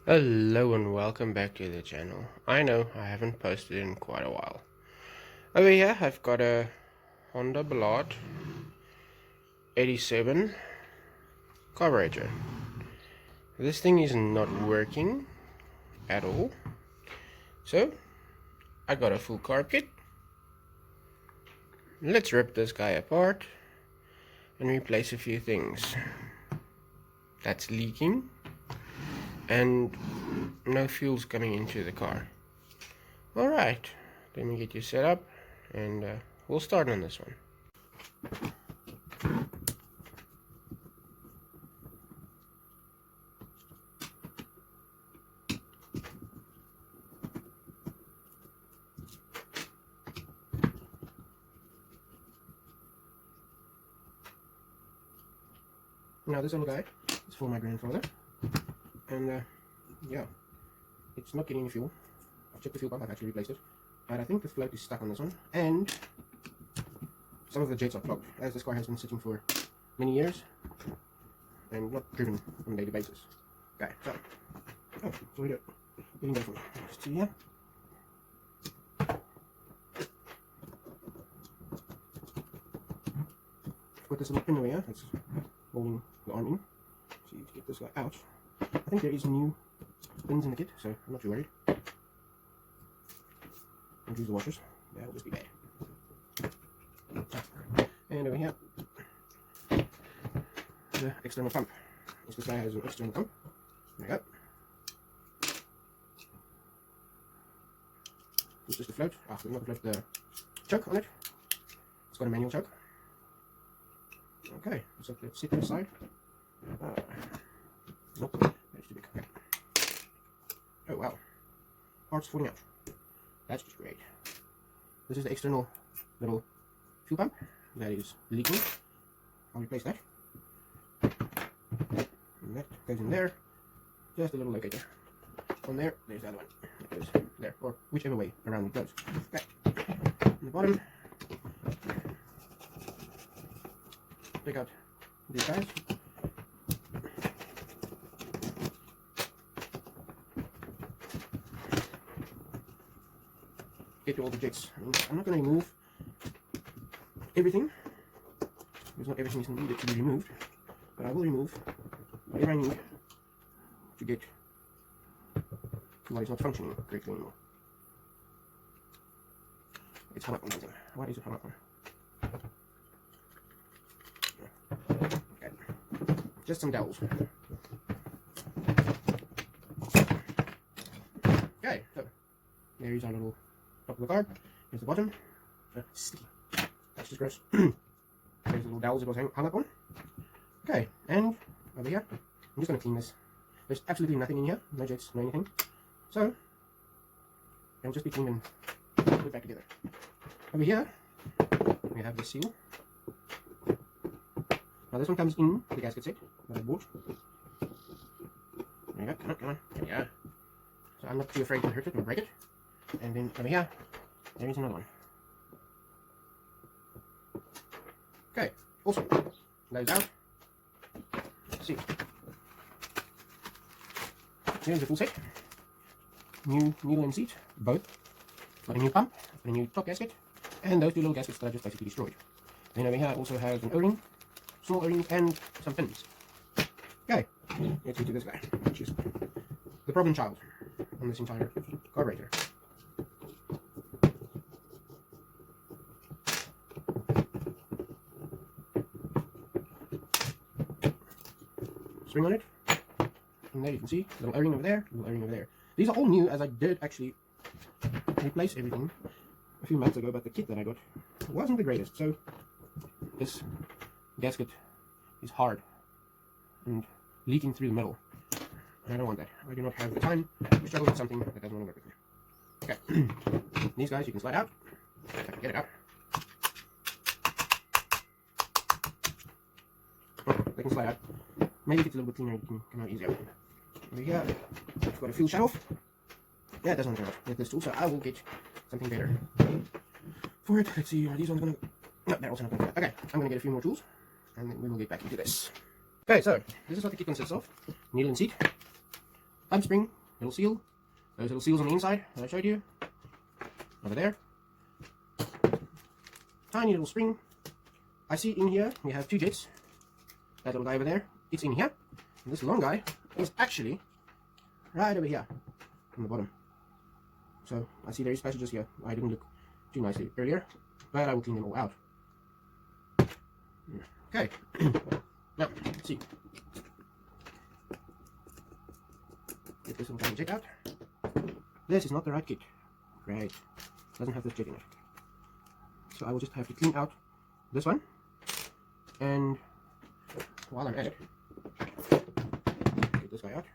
Hello and welcome back to the channel. I know I haven't posted in quite a while. Over here I've got a Honda Ballade 87 carburetor. This thing is not working at all, so I got a full carb kit. Let's rip this guy apart and replace a few things that's leaking and no fuel's coming into the car. Alright, let me get you set up and we'll start on this one. Now this little guy is for my grandfather, and yeah, it's not getting any fuel. I've checked the fuel pump, I've actually replaced it, but I think the float is stuck on this one, and some of the jets are clogged, as this car has been sitting for many years and not driven on a daily basis. Okay, so we do it. We can go from just here. Put this little pin away here, that's holding the arm in. So you get this guy out. I think there is new pins in the kit, so I'm not too worried. Don't use the washers, that will just be bad. And over here, the external pump. This guy has an external pump. There you go. It's just the float. Not the float, the choke on it. It's got a manual choke. Okay, so let's sit to the side. Nope, that's too big. Okay. Oh wow, parts falling out. That's just great. This is the external little fuel pump that is leaking. I'll replace that. And that goes in there. Just a little locator. On there, there's the other one. That goes there, or whichever way around it goes. Okay. On the bottom, take out these guys. Get to all the jets. I'm not going to remove everything, because not everything is needed to be removed, but I will remove whatever I need to get to what is not functioning correctly anymore. It's hung up on something. What is it hung up on? Okay. Just some dowels. Okay, so there is our little top of the carb. Here's the bottom. Sticky. That's just gross. There's the little dowels it was hung up on. Okay, and over here, I'm just going to clean this. There's absolutely nothing in here, no jets, no anything. So, it'll just be cleaned and put back together. Over here, we have the seal. Now this one comes in the gasket set that I bought. There you go, come on, there you go. So I'm not too afraid to hurt it or break it. And then over here, there is another one. Okay, awesome. Those out. Let's see. Here's the full set. New needle and seat, both. Got a new pump, got a new top gasket, and those two little gaskets that I just basically destroyed. Then over here it also has an O-ring, small O-ring, and some pins. Okay, let's get to this guy, which is the problem child on this entire carburetor. Spring on it, and there you can see a little O-ring over there, a little O-ring over there. These are all new, as I did actually replace everything a few months ago, but the kit that I got wasn't the greatest. So this gasket is hard and leaking through the middle. I don't want that. I do not have the time to struggle with something that doesn't want to work with me. Okay, these guys you can slide out. If I can get it out. Oh, they can slide out. Maybe if it's a little bit cleaner, it can come out easier. Over here, I've got a fuel shut off. Yeah, it doesn't come out with this tool, so I will get something better for it. Let's see, are these ones going to... No, they're also not going to... Okay, I'm going to get a few more tools, and then we will get back into this. Okay, so this is what the kit consists of. Needle and seat, Hub spring, little seal. Those little seals on the inside that I showed you. Over there. Tiny little spring. I see in here we have two jets. That little guy over there, it's in here. And this long guy is actually right over here on the bottom. So I see there is passages here. I didn't look too nicely earlier, but I will clean them all out. Okay. Now, let's see. Get this little jet out. This is not the right kit. Great. Doesn't have this jet in it. So I will just have to clean out this one. And while I'm at it, get this guy out.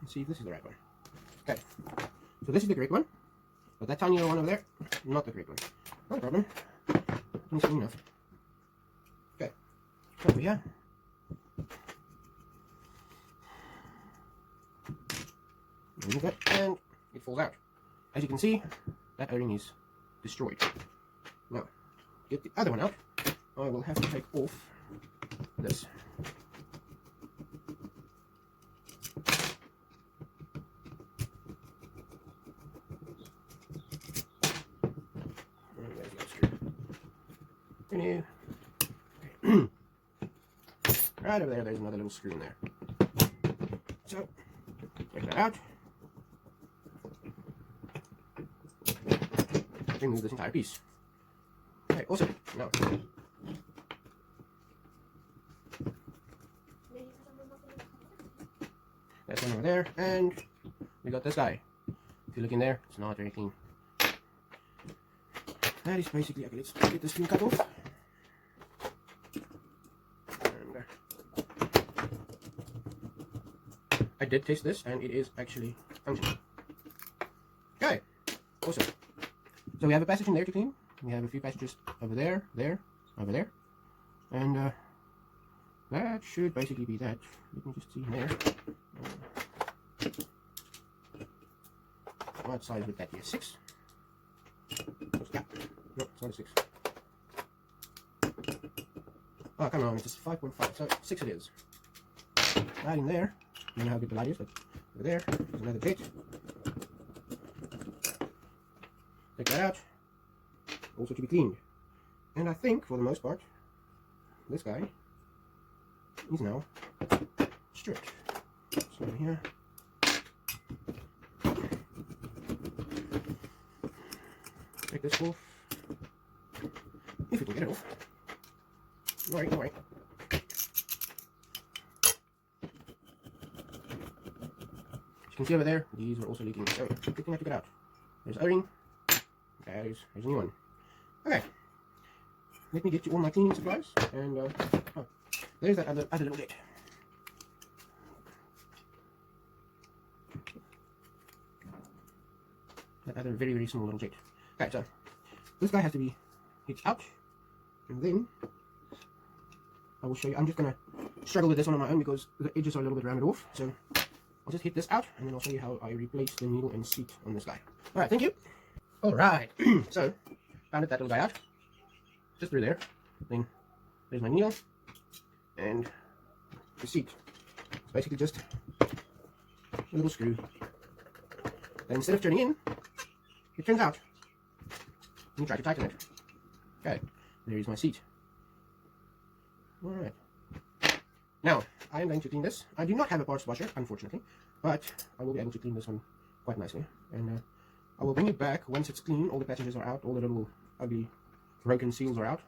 And see if this is the right one. Okay. So this is the correct one. But that tiny little one over there, not the correct one. Not a problem. It's clean enough. Okay. Over here. Remove it, and it falls out. As you can see, that O-ring is destroyed. Now, get the other one out. I will have to take off this. And there's the other screw. Okay. Right over there, there's another little screw in there. So, take that out. Remove this entire piece. Okay, awesome. Now, that's one over there, and we got this guy. If you look in there, it's not very clean. That is basically, okay, let's get this thing cut off. And I did test this, and it is actually functioning. Okay, awesome. So we have a passage in there to clean. We have a few passages over there, there, over there. And that should basically be that. Let me just see there. What size would that be? A 6? Yeah. No, it's not a 6. Oh, come on, it's a 5.5. So 6 it is. Right in there. I don't know how good the light is, but over there, there's another jet. Take that out. Also to be cleaned. And I think, for the most part, this guy is now stripped. So in here. Take this off. If we can get it off. Alright, alright. As you can see over there, these are also leaking. So, good thing I took it out. There's O-ring. There's a new one. Okay. Let me get you all my cleaning supplies. And, oh, there's that other little jet. That other very, very small little jet. Okay, so, this guy has to be hit out. And then, I will show you. I'm just going to struggle with this one on my own because the edges are a little bit rounded off. So, I'll just hit this out. And then I'll show you how I replace the needle and seat on this guy. Alright, thank you. Alright, so found that little guy out, just through there. Then there's my needle and the seat. It's basically just a little screw. And instead of turning in, it turns out. And you try to tighten it. Okay, there is my seat. Alright. Now, I am going to clean this. I do not have a parts washer, unfortunately, but I will be able to clean this one quite nicely. And I will bring it back once it's clean, all the passages are out, all the little ugly broken seals are out.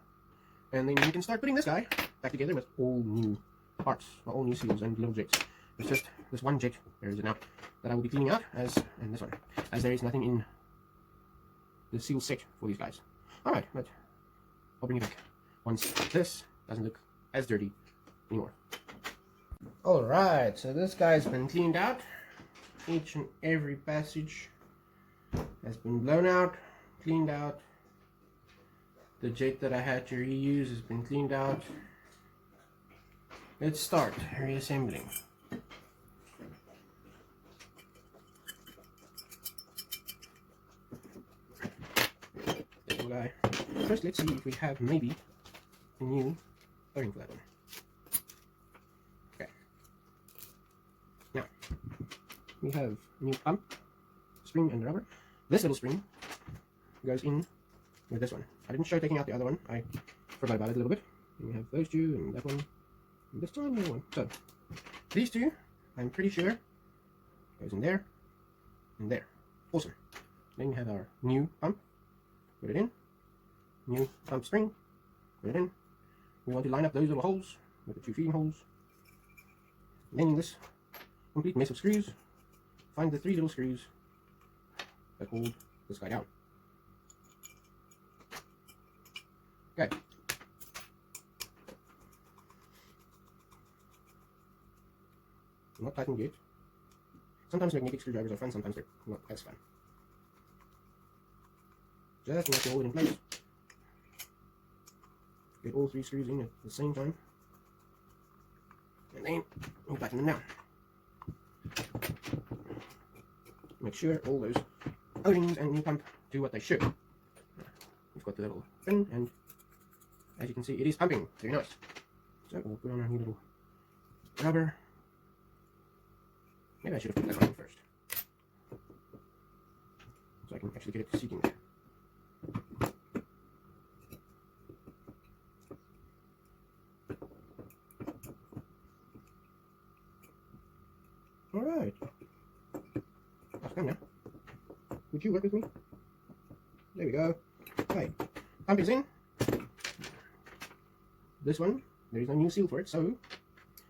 And then you can start putting this guy back together with all new parts, all new seals and little jets. It's just this one jet, there is it now, that I will be cleaning out, and this one, as there is nothing in the seal set for these guys. Alright, but I'll bring it back once this doesn't look as dirty anymore. Alright, so this guy's been cleaned out. Each and every passage has been blown out, cleaned out. The jet that I had to reuse has been cleaned out. Let's start reassembling. Little guy. First, let's see if we have maybe a new O-ring for that one. we have new pump, spring and rubber. This little spring goes in with this one. I didn't show taking out the other one. I forgot about it a little bit. And we have those two and that one and this tiny one. So these two, I'm pretty sure, goes in there and there. Awesome. Then we have our new pump. Put it in. New pump spring. Put it in. We want to line up those little holes with the two feeding holes. Then in this complete mess of screws, find the 3 little screws that hold this guy down. Okay. Not tightened yet. Sometimes magnetic screwdrivers are fun, sometimes they're not as fun. Just enough to hold it in place. Get all 3 screws in at the same time. And then we tighten them down. Make sure all those O-rings and new pump do what they should. We've got the little fin, and as you can see, it is pumping. Very nice. So we'll put on our new little rubber. Maybe I should have put that one in first, so I can actually get it seating there. Alright. That's done now. Would you work with me? There we go. Okay. Pump is in. This one, there is no new seal for it, so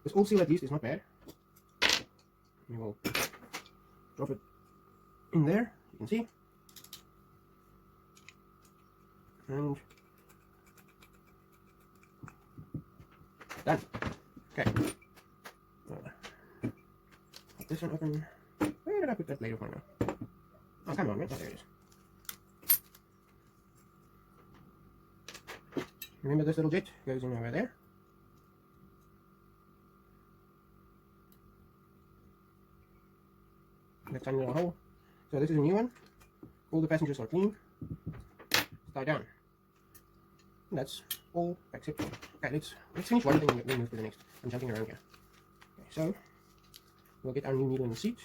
this old seal at least is not bad. We will drop it in there, you can see. And done. Okay. Put this one open. Where did I put that blade of mine now? Oh, come on, man. Oh, there it is. Remember this little jet goes in over there. That tiny little hole. So this is a new one. All the passengers are clean. Tie down. And that's all except. Okay, let's finish one thing and then move to the next. I'm jumping around here. Okay, so we'll get our new needle in the seat.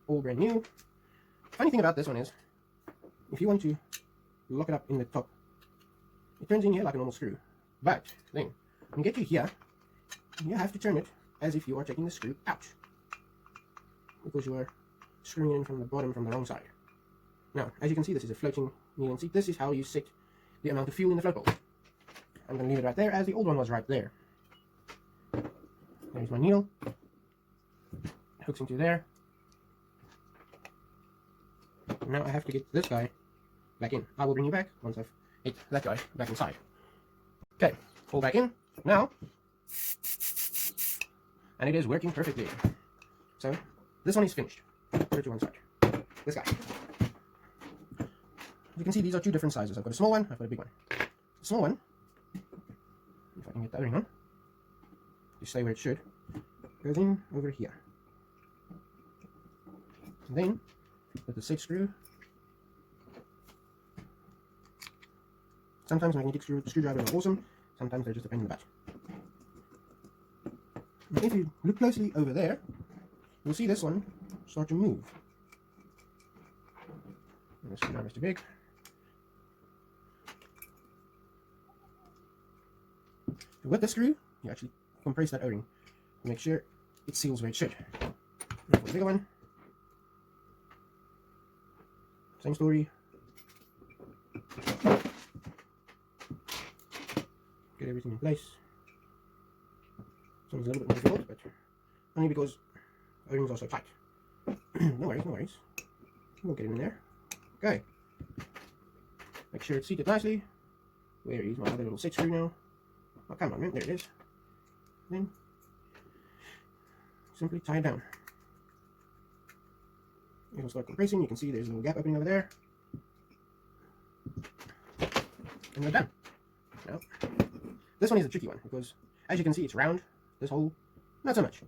All brand new. Funny thing about this one is, if you want to lock it up in the top, it turns in here like a normal screw. But then, when you get to here, you have to turn it as if you are taking the screw out, because you are screwing it in from the bottom from the wrong side. Now, as you can see, this is a floating needle and seat. This is how you set the amount of fuel in the float bowl. I'm going to leave it right there, as the old one was right there. There's my needle. Hooks into there. Now I have to get this guy back in. I will bring you back once I've hit that guy back inside. Okay, pull back in. Now, and it is working perfectly. So, this one is finished. Put it to one side. This guy. You can see these are 2 different sizes. I've got a small one, I've got a big one. The small one, if I can get the other ring on, to stay where it should, goes in over here. And then, with the 6 screw, sometimes magnetic screwdrivers are awesome, sometimes they're just a pain in the butt. Now if you look closely over there, you'll see this one start to move. And the screwdriver is too big. With the screw, you actually compress that O-ring to make sure it seals where it should. Now for the bigger one, same story. Get everything in place. This one's a little bit more difficult, but only because O-rings are so tight. No worries, no worries. We'll get it in there. Okay. Make sure it's seated nicely. Where is my other little 6 screw now? Oh, come on, man. There it is. Then simply tie it down. It'll start compressing. You can see there's a little gap opening over there. And we're done. Now, this one is a tricky one because, as you can see, it's round. This hole, not so much.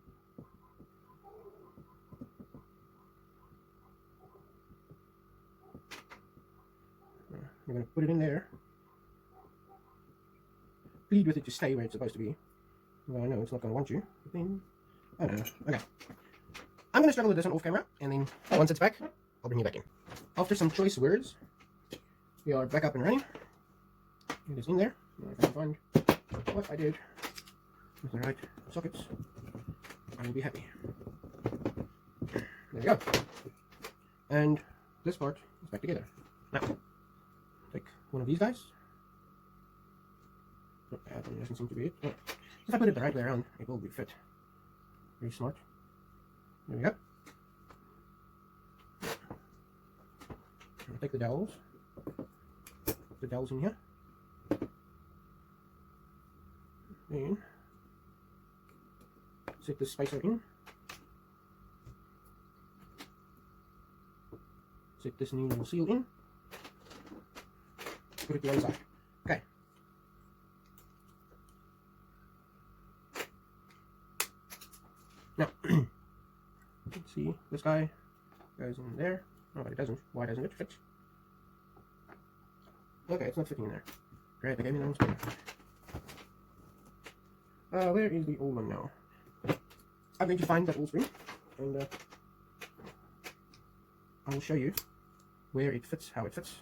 We're going to put it in there. Plead with it to stay where it's supposed to be. Well, I know it's not going to want you. But then I don't know. Okay. I'm going to struggle with this one off camera, and then once it's back, I'll bring you back in. After some choice words, we are back up and running. It is in there. Now if I can find what I did with the right sockets, I will be happy. There we go. And this part is back together. Now, take one of these guys. Oh, that doesn't seem to be it. Oh. If I put it the right way around, it will be fit. Very smart. There we go. I'll take the dowels. Put the dowels in here. Then set the spacer in. Set this new little seal in. Put it to one side. Okay. Now, let's see. This guy goes in there. No, but it doesn't. Why doesn't it fit? Okay, it's not fitting in there. Great, they gave me the wrong spare. Where is the old one now? I'm going to find that old spring, and I will show you where it fits, how it fits.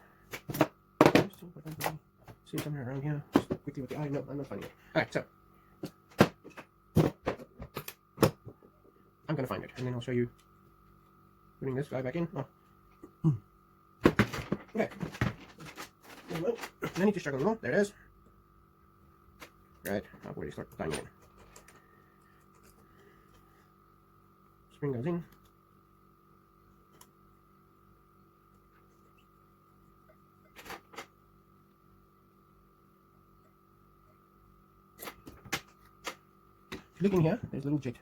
See it somewhere around here. Just quickly with the eye. No, I'm not finding it. Alright, so I'm going to find it, and then I'll show you putting this guy back in. Oh. Okay. I need to struggle more. There it is. Right, I've already started tying it in. Spring goes in. If you look in here, there's a little jet.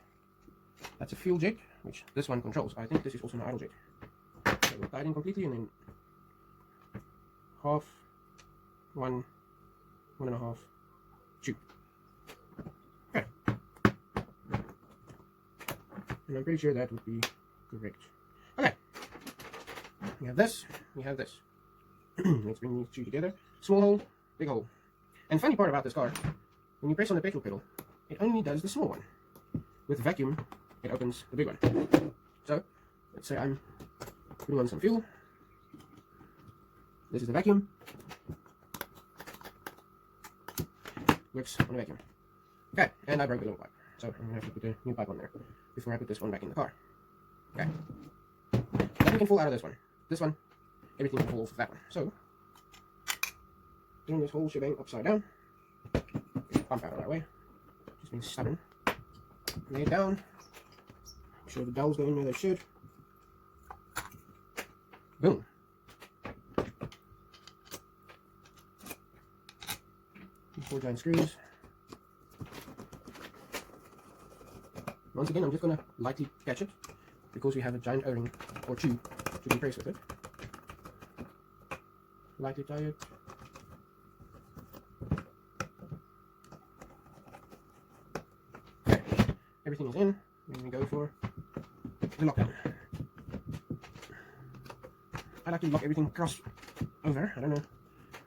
That's a fuel jet, which this one controls. I think this is also an idle jet. So we'll tie it in completely, and then half, one and a half, two. Okay. And I'm pretty sure that would be correct. Okay. We have this, we have this. Let's bring these two together. Small hole, big hole. And funny part about this car, when you press on the petrol pedal, it only does the small one. With vacuum, it opens the big one. So, let's say I'm putting on some fuel. This is the vacuum. Works on the vacuum. Okay, and I broke the little pipe. So I'm going to have to put a new pipe on there before I put this one back in the car. Okay. Nothing can fall out of this one. This one, everything can fall off of that one. So, turn this whole shebang upside down. Pump out of that way. Just being stubborn. Lay it down. Make sure the dowels go in where they should. Boom. 4 giant screws. Once again, I'm just going to lightly catch it because we have a giant O-ring or tube to be pressed with it. Lightly tie it. Okay, everything is in. Then we go for the lockdown. I like to lock everything cross over. I don't know if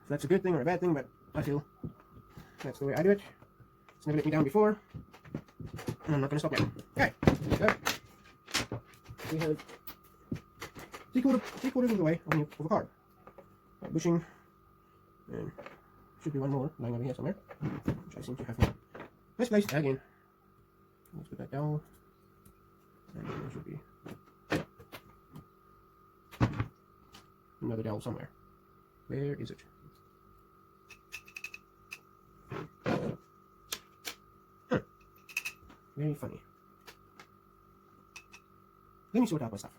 that's a good thing or a bad thing, but I feel that's the way I do it. It's never let me down before, and I'm not going to stop now. Okay, there we go. We have three-quarters of the way of a carb. Bushing, and should be one more lying over here somewhere, which I seem to have misplaced again. Let's put that down, and there should be another dowel somewhere. Where is it? Huh. Very funny. Let me sort out my stuff.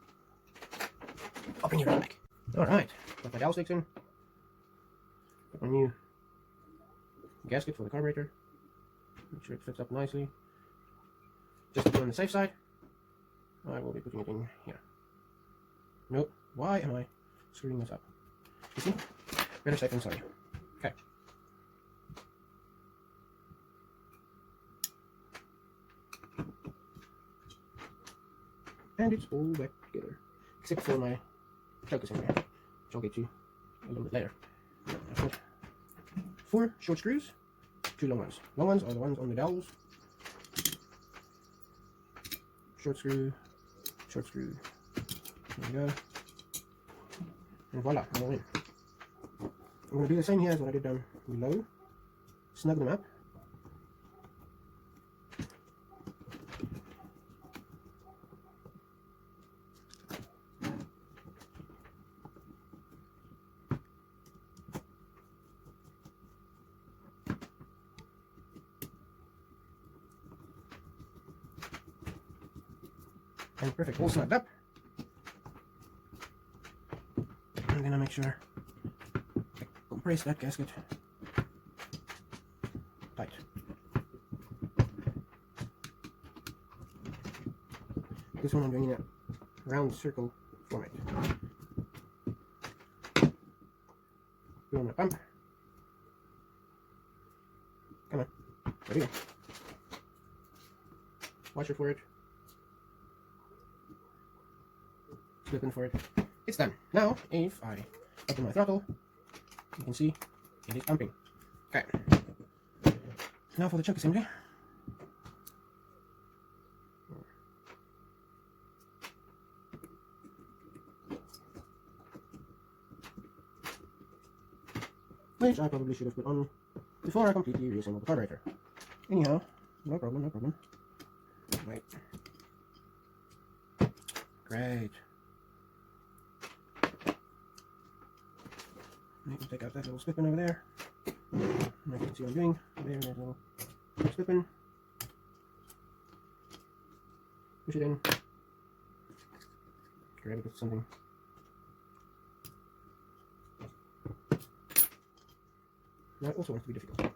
I'll bring you right back. Alright, got my dowel sticks in. Got my new gasket for the carburetor. Make sure it fits up nicely. Just to be on the safe side, I will be putting it in here. Nope. Why am I screwing this up? You see? Better safe than sorry. Okay. And it's all back together. Except for my choke in there, which I'll get to a little bit later. I've got 4 short screws, 2 long ones. Long ones are the ones on the dowels. short screw, short screw. There we go. And voila, I'm all in. I'm going to do the same here as what I did down below. Snug them up. And perfect, all snugged up. I'm gonna make sure I compress that gasket tight. This one I'm doing in a round circle format. Put on the pump. Come on, there we go. Watch it for it. Slipping for it. It's done. Now, if I open my throttle, you can see it is pumping. Okay. Now for the chuck assembly. Which I probably should have put on before I completely reassembled the carburetor. Anyhow, no problem, no problem. Right. Great. I can take out that little slippin over there. I can see what I'm doing. There's a little slippin. Push it in. Grab it with something. Now it also wants to be difficult.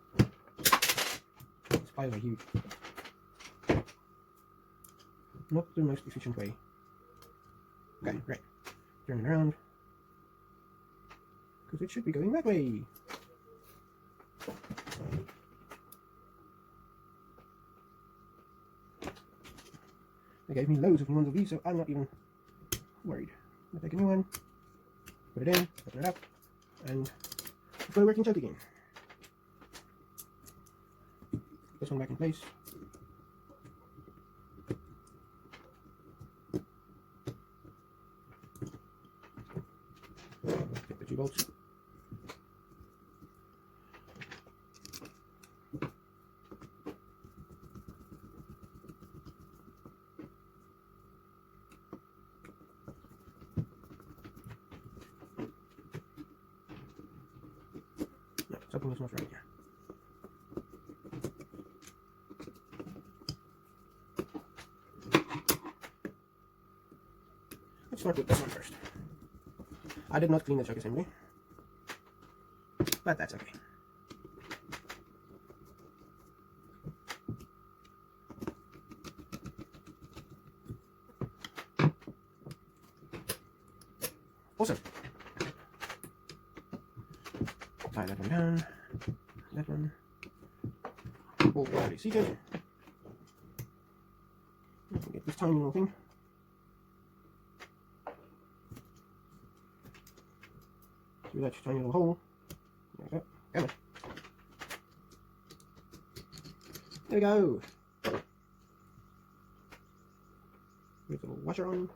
These piles are huge. Not the most efficient way. Okay, right. Turn it around. Because it should be going that way. They gave me loads of new ones of these, so I'm not even worried. I'm gonna take a new one, put it in, open it up, and put a working choke again. Put this one back in place. Take the 2 bolts. No, something is not right here. Let's start with this one first. I did not clean the chuck assembly, but that's okay. Awesome. Tie that one down. That one. All properly seated. Get this tiny little thing. Through that tiny little hole. Like that. Come on. There we go. Put the little washer on.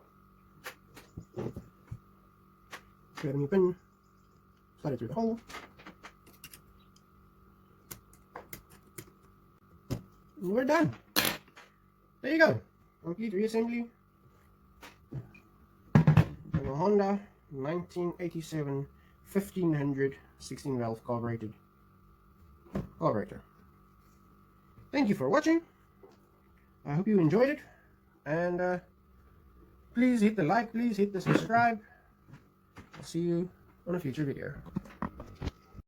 Grab a new pin. Slide it through the hole. And we're done. There you go. Complete reassembly of a Honda 1987 1500 16 valve carburetor. Thank you for watching. I hope you enjoyed it, and please hit the like, please hit the subscribe. I'll see you on a future video.